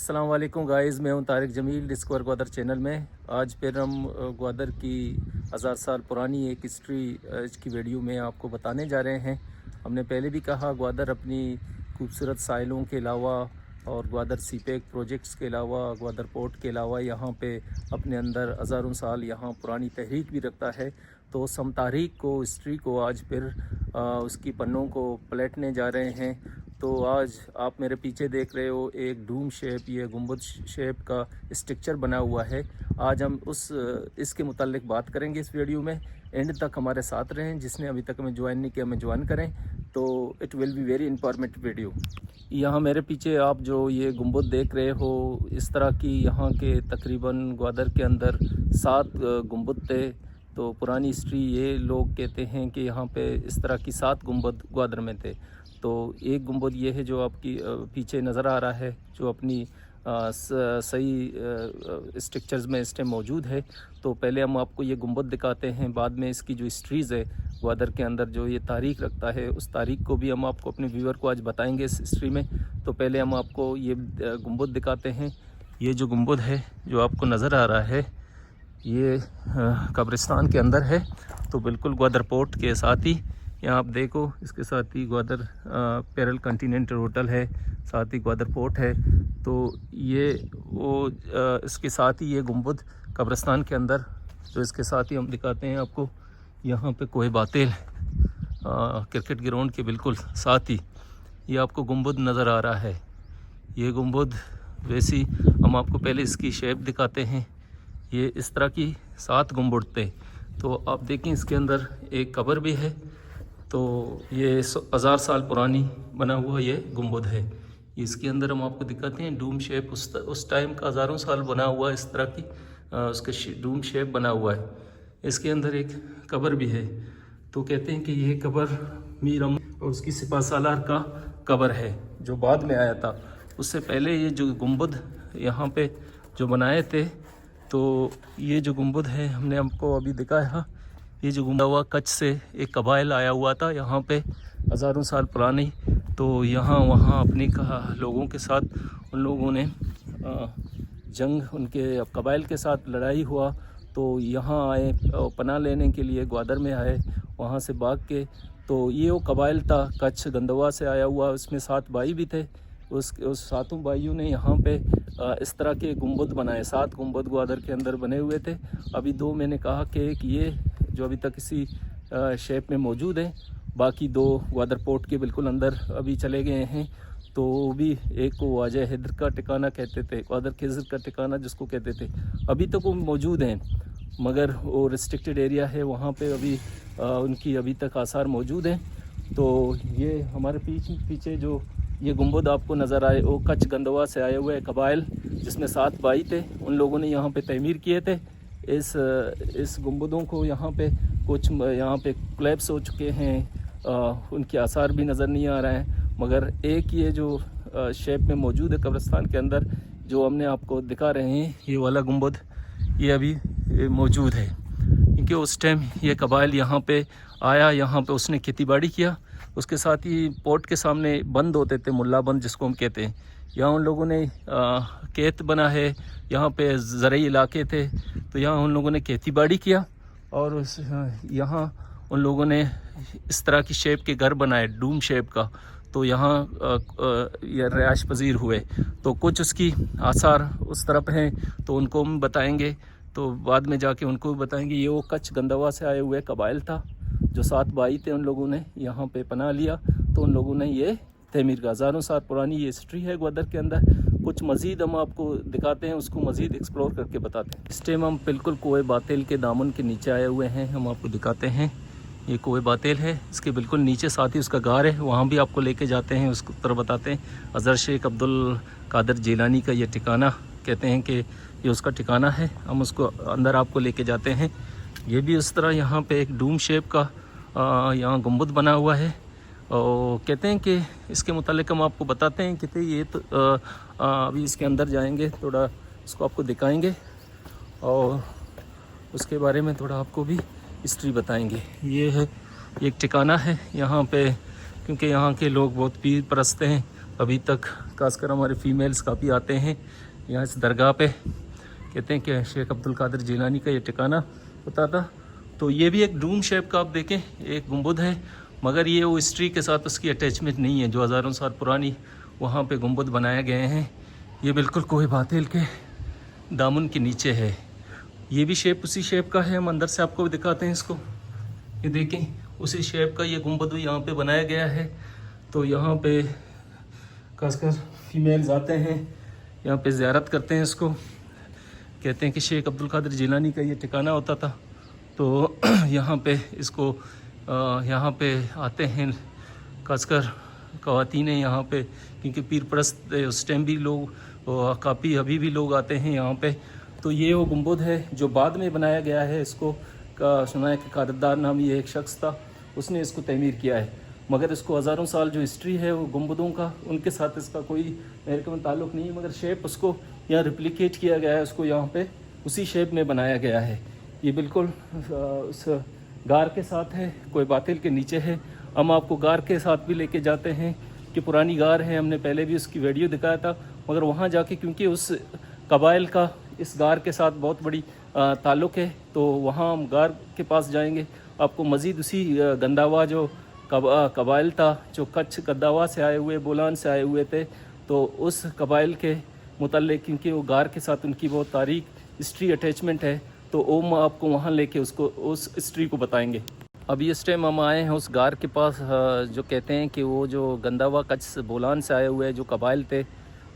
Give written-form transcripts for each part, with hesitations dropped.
अस्सलाम वालेकुम गाइज़, मैं हूं तारिक जमील डिस्कवर ग्वादर चैनल में। आज फिर हम ग्वादर की 1000 साल पुरानी एक हिस्ट्री की वीडियो में आपको बताने जा रहे हैं। हमने पहले भी कहा, ग्वादर अपनी खूबसूरत साइलों के अलावा और ग्वादर सीपेक प्रोजेक्ट्स के अलावा, ग्वादर पोर्ट के अलावा यहाँ पे अपने अंदर हज़ारों साल यहाँ पुरानी तहरीक भी रखता है। तो सम तारीख को, हिस्ट्री को आज फिर उसकी पन्नों को पलटने जा रहे हैं। तो आज आप मेरे पीछे देख रहे हो एक डूम शेप, ये गुंबद शेप का स्ट्रक्चर बना हुआ है। आज हम इसके मुतालिक बात करेंगे इस वीडियो में। एंड तक हमारे साथ रहें। जिसने अभी तक हमें ज्वाइन नहीं किया, हमें ज्वाइन करें, तो it will be very informative video. यहाँ मेरे पीछे आप जो ये गुंबद देख रहे हो, इस तरह की यहाँ के तकरीबन ग्वादर के अंदर 7 गुंबद थे। तो पुरानी हिस्ट्री ये लोग कहते हैं कि यहाँ पे इस तरह की 7 गुंबद ग्वादर में थे। तो एक गुंबद ये है जो आपकी पीछे नज़र आ रहा है, जो अपनी सही स्ट्रक्चर्स में इस टाइम मौजूद है। तो पहले हम आपको ये गुंबद दिखाते हैं, बाद में इसकी जो हिस्ट्रीज़ है ग्वादर के अंदर, जो ये तारीख़ रखता है, उस तारीख़ को भी हम आपको अपने व्यूअर को आज बताएंगे इस हिस्ट्री में। तो पहले हम आपको ये गुंबद दिखाते हैं। ये जो गुंबद है जो आपको नज़र आ रहा है, ये कब्रिस्तान के अंदर है। तो बिल्कुल ग्वादर पोर्ट के साथ ही, यहाँ आप देखो, इसके साथ ही ग्वादर पेरल कंटिनेंटल होटल है, साथ ही ग्वादर पोर्ट है। तो ये वो इसके साथ ही ये गुंबद कब्रिस्तान के अंदर, जो इसके साथ ही हम दिखाते हैं आपको। यहाँ पे कोहे बातेल क्रिकेट ग्राउंड के बिल्कुल साथ ही ये आपको गुंबद नज़र आ रहा है। ये गुंबद वैसी हम आपको पहले इसकी शेप दिखाते हैं। ये इस तरह की 7 गुंबद थे। तो आप देखें, इसके अंदर एक कब्र भी है। तो ये 1000 साल पुरानी बना हुआ ये गुंबद है। इसके अंदर हम आपको दिखाते हैं डूम शेप, उस टाइम का हज़ारों साल बना हुआ इस तरह की उसका डूम शेप बना हुआ है। इसके अंदर एक कब्र भी है। तो कहते हैं कि ये कब्र मीर अमर और उसकी सिपा सालार का कब्र है, जो बाद में आया था। उससे पहले ये जो गुंबद यहाँ पे जो बनाए थे, तो ये जो गुंबद है हमने आपको अभी दिखाया। ये जो गुंबद हुआ, कच्छ से एक कबाइल आया हुआ था यहाँ पे हज़ारों साल पुरानी। तो यहाँ वहाँ अपने लोगों के साथ उन लोगों ने जंग, उनके कबाइल के साथ लड़ाई हुआ। तो यहाँ आए पनाह लेने के लिए, ग्वादर में आए, वहाँ से भाग के। तो ये वो कबाइल था, कच्छ गंदवा से आया हुआ। उसमें 7 भाई भी थे। उस 7 भाइयों ने यहाँ पे इस तरह के गुंबद बनाए। 7 गुंबद ग्वादर के अंदर बने हुए थे। अभी 2 मैंने कहा कि एक ये जो अभी तक इसी शेप में मौजूद है, बाकी 2 ग्वादर पोर्ट के बिल्कुल अंदर अभी चले गए हैं। तो भी एक को वाजा हिद्र का ठिकाना कहते थे, ग्वादर खिज़र का ठिकाना जिसको कहते थे, अभी तक वो मौजूद हैं, मगर वो रिस्ट्रिक्टेड एरिया है, वहाँ पे अभी उनकी अभी तक आसार मौजूद हैं। तो ये हमारे पीछे जो ये गुंबद आपको नज़र आए, वो कच्छ गंदवा से आए हुए कबाइल, जिसमें 7 भाई थे, उन लोगों ने यहाँ पे तमीर किए थे इस गुंबदों को। यहाँ पे कुछ यहाँ पे कोलैप्स हो चुके हैं, उनके आसार भी नज़र नहीं आ रहे हैं, मगर एक ये जो शेप में मौजूद है कब्रिस्तान के अंदर, जो हमने आपको दिखा रहे हैं, ये वाला गुंबद ये अभी मौजूद है। क्योंकि उस टाइम ये कबाइल यहाँ पे आया, यहाँ पे उसने खेती बाड़ी किया। उसके साथ ही पोर्ट के सामने बंद होते थे, मुल्ला बंद जिसको हम कहते हैं। यहाँ उन लोगों ने खेत बना है, यहाँ पे ज़रूरी इलाके थे, तो यहाँ उन लोगों ने खेती बाड़ी किया। और यहाँ उन लोगों ने इस तरह की शेप के घर बनाए, डूम शेप का। तो यहाँ ये रिहाइश पजीर हुए। तो कुछ उसकी आसार उस तरफ हैं, तो उनको हम बताएंगे। तो बाद में जाके उनको भी बताएंगे। ये वो कच्छ गंदवा से आए हुए कबाइल था, जो 7 भाई थे, उन लोगों ने यहाँ पे पनाह लिया। तो उन लोगों ने ये तमीर का, हज़ारों साल पुरानी ये हिस्ट्री है ग्वादर के अंदर। कुछ मज़ीद हम आपको दिखाते हैं, उसको मज़ीद एक्सप्लोर करके बताते हैं। इस टाइम हम बिल्कुल कोहे बातेल के दामन के नीचे आए हुए हैं। हम आपको दिखाते हैं, ये कोहे बातेल है, इसके बिल्कुल नीचे साथ ही उसका गार है, वहाँ भी आपको लेके जाते हैं, उसको तरह बताते हैं। हज़रत शेख अब्दुल कादिर जिलानी का ये ठिकाना, कहते हैं कि ये उसका ठिकाना है। हम उसको अंदर आपको लेके जाते हैं। ये भी उस तरह यहाँ पे एक डूम शेप का यहाँ गुंबद बना हुआ है। और कहते हैं कि इसके मुतालिक हम आपको बताते हैं कि ये तो अभी इसके अंदर जाएंगे, थोड़ा इसको आपको दिखाएंगे और उसके बारे में थोड़ा आपको भी हिस्ट्री बताएंगे। ये है, एक ठिकाना है यहाँ पे, क्योंकि यहाँ के लोग बहुत पीर परस्त हैं। अभी तक खासकर हमारे फीमेल्स काफ़ी आते हैं यहाँ इस दरगाह पे। कहते हैं कि शेख अब्दुल कादिर जिलानी का ये ठिकाना होता था। तो ये भी एक डूम शेप का आप देखें एक गुंबद है, मगर ये वो हिस्ट्री के साथ उसकी अटैचमेंट नहीं है जो हज़ारों साल पुरानी वहाँ पे गुंबद बनाए गए हैं। ये बिल्कुल कोहे बातिल के दामन के नीचे है। ये भी शेप उसी शेप का है, हम अंदर से आपको भी दिखाते हैं इसको। ये देखें उसी शेप का ये गुंबद यहाँ पे बनाया गया है। तो यहाँ पे खासकर फीमेल्स आते हैं, यहाँ पे ज़ियारत करते हैं इसको। कहते हैं कि शेख अब्दुल कादिर जिलानी का ये ठिकाना होता था। तो यहाँ पे इसको यहाँ पे आते हैं खासकर ख़वातीनें यहाँ पे, क्योंकि पीर परस्त उस टाइम भी लोग काफ़ी अभी भी लोग आते हैं यहाँ पे। तो ये वो गुंबद है जो बाद में बनाया गया है। इसको सुना है कि कादरदार नाम ये एक शख्स था, उसने इसको तमीर किया है, मगर इसको हज़ारों साल जो हिस्ट्री है वो गुंबदों का उनके साथ इसका कोई मेरे को ताल्लुक़ नहीं है, मगर शेप उसको यहाँ रिप्लिकेट किया गया है, उसको यहाँ पे उसी शेप में बनाया गया है। ये बिल्कुल उस गार के साथ है, कोई बातिल के नीचे है। हम आपको गार के साथ भी लेके जाते हैं कि पुरानी गार है, हमने पहले भी उसकी वीडियो दिखाया था, मगर वहाँ जाके क्योंकि उस कबाइल का इस गार के साथ बहुत बड़ी ताल्लुक़ है, तो वहाँ हम गार के पास जाएंगे। आपको मज़ीद उसी गंदावा जो कबाइल था जो कच्छ गद्दावा से आए हुए, बोलान से आए हुए थे, तो उस कबाइल के मुतल्लिक़ क्योंकि वो गार के साथ उनकी बहुत तारीख हिस्ट्री अटैचमेंट है, तो ओम आपको वहाँ लेके उसको उस हिस्ट्री को बताएंगे। अभी इस टाइम हम आए हैं उस गार के पास जो कहते हैं कि वो जो गंदावा कच्छ बोलान से आए हुए जो कबाइल थे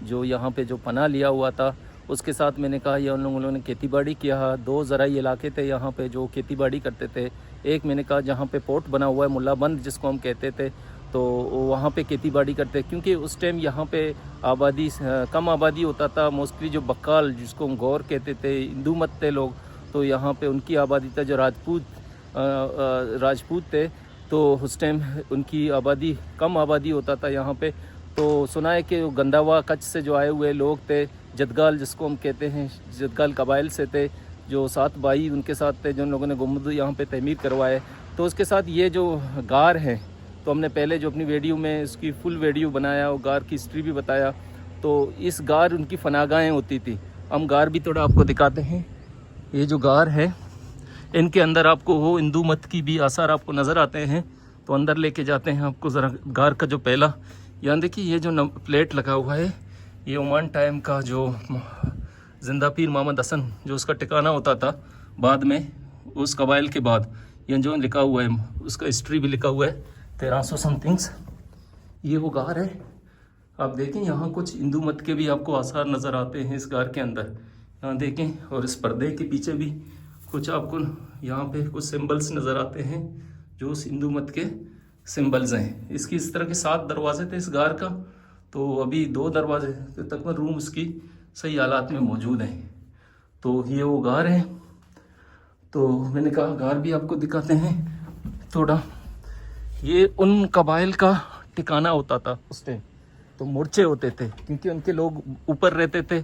जो यहाँ पे जो पनाह लिया हुआ था, उसके साथ मैंने कहा ये उन लोगों ने खेती बाड़ी किया। दो ज़राई इलाके थे यहाँ पे जो खेती बाड़ी करते थे। एक मैंने कहा जहाँ पे पोर्ट बना हुआ है मुल्ला बंद जिसको हम कहते थे, तो वहाँ पे खेती बाड़ी करते, क्योंकि उस टाइम यहाँ पे आबादी कम आबादी होता था। मोस्टली जो बक्काल जिसको हम गौर कहते थे, हिंदू मत थे लोग, तो यहाँ पे उनकी आबादी था। जो राजपूत थे तो उस टाइम उनकी आबादी कम आबादी होता था यहाँ पे। तो सुना है कि गंदावा कच्छ से जो आए हुए लोग थे, जदगाल जिसको हम कहते हैं, जदगाल कबाइल से थे, जो 7 भाई उनके साथ थे, जो लोगों ने गुंबद यहाँ पे तमीर करवाए। तो उसके साथ ये जो गार हैं, तो हमने पहले जो अपनी वीडियो में इसकी फुल वीडियो बनाया और गार की हिस्ट्री भी बताया। तो इस गार उनकी फनागाहें होती थी। हम गार भी थोड़ा आपको दिखाते हैं। ये जो गार है इनके अंदर आपको वो हिंदू मत की भी आसार आपको नज़र आते हैं। तो अंदर लेके जाते हैं आपको ज़रा गार का जो पहला, यहाँ देखिए ये जो प्लेट लगा हुआ है, ये ओमान टाइम का जो जिंदा पीर मोहम्मद हसन जो उसका ठिकाना होता था बाद में उस कबाइल के बाद, ये जो लिखा हुआ है उसका हिस्ट्री भी लिखा हुआ है 1300 समथिंग्स। ये वो गार है। आप देखें यहाँ कुछ हिंदू मत के भी आपको आसार नज़र आते हैं इस गार के अंदर, यहाँ देखें। और इस पर्दे के पीछे भी कुछ आपको यहाँ पे कुछ सिंबल्स नज़र आते हैं जो उस हिंदू मत के सिंबल्स हैं। इसकी इस तरह के 7 दरवाजे थे इस गार का, तो अभी 2 दरवाजे तक में रूम उसकी सही हालात में मौजूद हैं। तो ये वो गार है। तो मैंने कहा गार भी आपको दिखाते हैं थोड़ा। ये उन कबाइल का ठिकाना होता था उस टाइम, तो मोर्चे होते थे क्योंकि उनके लोग ऊपर रहते थे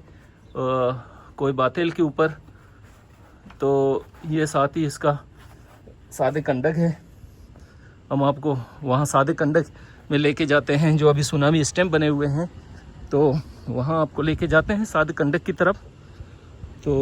कोई बातिल के ऊपर। तो ये साथ ही इसका सादे कंडक है। हम आपको वहाँ सादे कंडक में लेके जाते हैं जो अभी सुनामी स्टैम्प बने हुए हैं, तो वहाँ आपको लेके जाते हैं सादे कंडक की तरफ। तो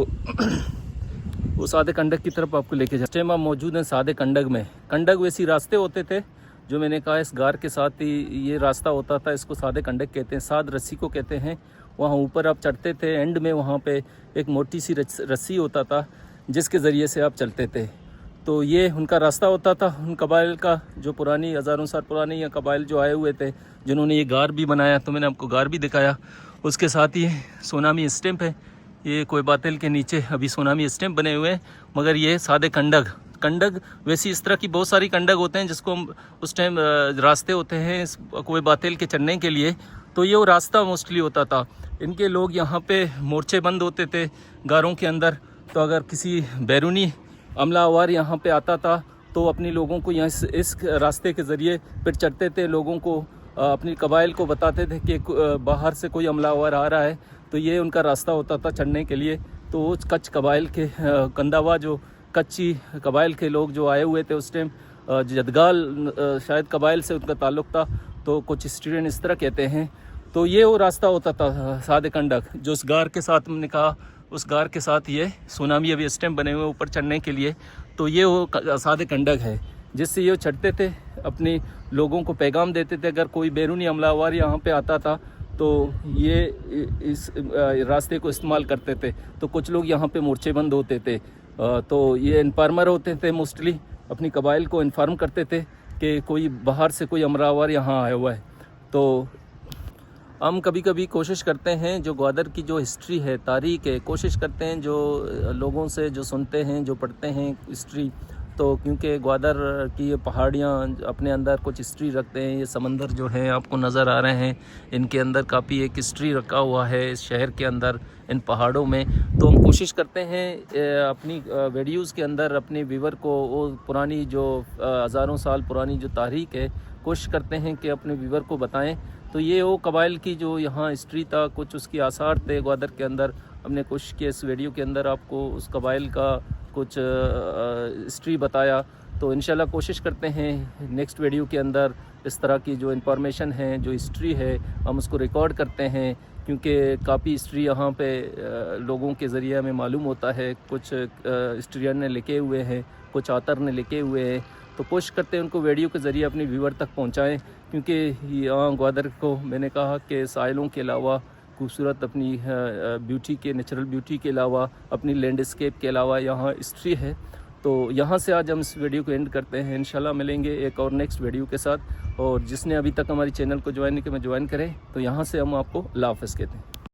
वो सादे कंडक की तरफ आपको लेके जाते हैं। हम मौजूद हैं सादे कंडक में। कंडक वैसी रास्ते होते थे जो मैंने कहा इस गार के साथ ही ये रास्ता होता था, इसको सादे कंडक कहते हैं, साद रस्सी को कहते हैं। वहाँ ऊपर आप चढ़ते थे, एंड में वहाँ पे एक मोटी सी रस्सी होता था जिसके ज़रिए से आप चलते थे। तो ये उनका रास्ता होता था उन कबाइल का जो पुरानी हज़ारों साल पुराने या कबाइल जो आए हुए थे जिन्होंने ये गार भी बनाया। तो मैंने आपको गार भी दिखाया। उसके साथ ही सोनामी स्टैम्प है, ये कोई बातिल के नीचे अभी सोनामी स्टैम्प बने हुए हैं, मगर ये सादे कंडक वैसी इस तरह की बहुत सारी कंडक होते हैं जिसको हम उस टाइम रास्ते होते हैं कोई बातिल के चढ़ने के लिए। तो ये वो रास्ता मोस्टली होता था। इनके लोग यहाँ पे मोर्चे बंद होते थे गारों के अंदर। तो अगर किसी बैरूनी अमलावर यहाँ पे आता था तो अपनी लोगों को यहाँ इस रास्ते के ज़रिए फिर चढ़ते थे, लोगों को अपनी कबाइल को बताते थे कि बाहर से कोई अमलावर आ रहा है। तो ये उनका रास्ता होता था चढ़ने के लिए। तो उस कच्छ कबाइल के गंदावा जो कच्ची कबाइल के लोग जो आए हुए थे उस टाइम, जदगाल शायद कबाइल से उनका ताल्लुक़ था। तो कुछ हिस्ट्रियन इस तरह कहते हैं। तो ये वो रास्ता होता था सादे कंडक, जो उस गार के साथ हमने कहा, उस गार के साथ ये सुनामी अभी स्टैम्प बने हुए ऊपर चढ़ने के लिए। तो ये वो सादे कंडक है जिससे ये चढ़ते थे, अपने लोगों को पैगाम देते थे। अगर कोई बैरूनी हमलावर यहाँ पे आता था तो ये इस रास्ते को इस्तेमाल करते थे। तो कुछ लोग यहाँ पे मोर्चेबंद होते थे, तो ये इन्फार्मर होते थे, मोस्टली अपनी कबाइल को इन्फार्म करते थे कि कोई बाहर से कोई हमलावर यहाँ आया हुआ है। तो हम कभी कभी कोशिश करते हैं, जो ग्वादर की जो हिस्ट्री है, तारीख है, कोशिश करते हैं जो लोगों से जो सुनते हैं, जो पढ़ते हैं हिस्ट्री, तो क्योंकि ग्वादर की ये पहाड़ियाँ अपने अंदर कुछ हिस्ट्री रखते हैं। ये समंदर जो है आपको नज़र आ रहे हैं, इनके अंदर काफ़ी एक हिस्ट्री रखा हुआ है इस शहर के अंदर, इन पहाड़ों में। तो हम कोशिश करते हैं अपनी वीडियोज़ के अंदर अपने व्यूवर को वो पुरानी जो हज़ारों साल पुरानी जो तारीख है, कोशिश करते हैं कि अपने व्यूवर को बताएं। तो ये वो कबाइल की जो यहाँ हिस्ट्री था, कुछ उसकी आसार थे ग्वादर के अंदर, हमने कोशिश की इस वीडियो के अंदर आपको उस कबाइल का कुछ हिस्ट्री बताया। तो इंशाल्लाह कोशिश करते हैं नेक्स्ट वीडियो के अंदर इस तरह की जो इन्फॉर्मेशन है, जो हिस्ट्री है, हम उसको रिकॉर्ड करते हैं, क्योंकि काफ़ी हिस्ट्री यहाँ पे लोगों के ज़रिए हमें मालूम होता है। कुछ हिस्ट्रियन ने लिखे हुए हैं, कुछ ऑथर ने लिखे हुए हैं। तो कोशिश करते हैं उनको वीडियो के ज़रिए अपने व्यूवर तक पहुँचाएँ, क्योंकि यहाँ ग्वादर को मैंने कहा कि साहिलों के अलावा, खूबसूरत अपनी ब्यूटी के, नेचुरल ब्यूटी के अलावा, अपनी लैंडस्केप के अलावा यहाँ हिस्ट्री है। तो यहाँ से आज हम इस वीडियो को एंड करते हैं। इंशाल्लाह मिलेंगे एक और नेक्स्ट वीडियो के साथ। और जिसने अभी तक हमारी चैनल को ज्वाइन नहीं किया, मैं ज्वाइन करें। तो यहाँ से हम आपको अल्लाह हाफ़िज़ कहते हैं।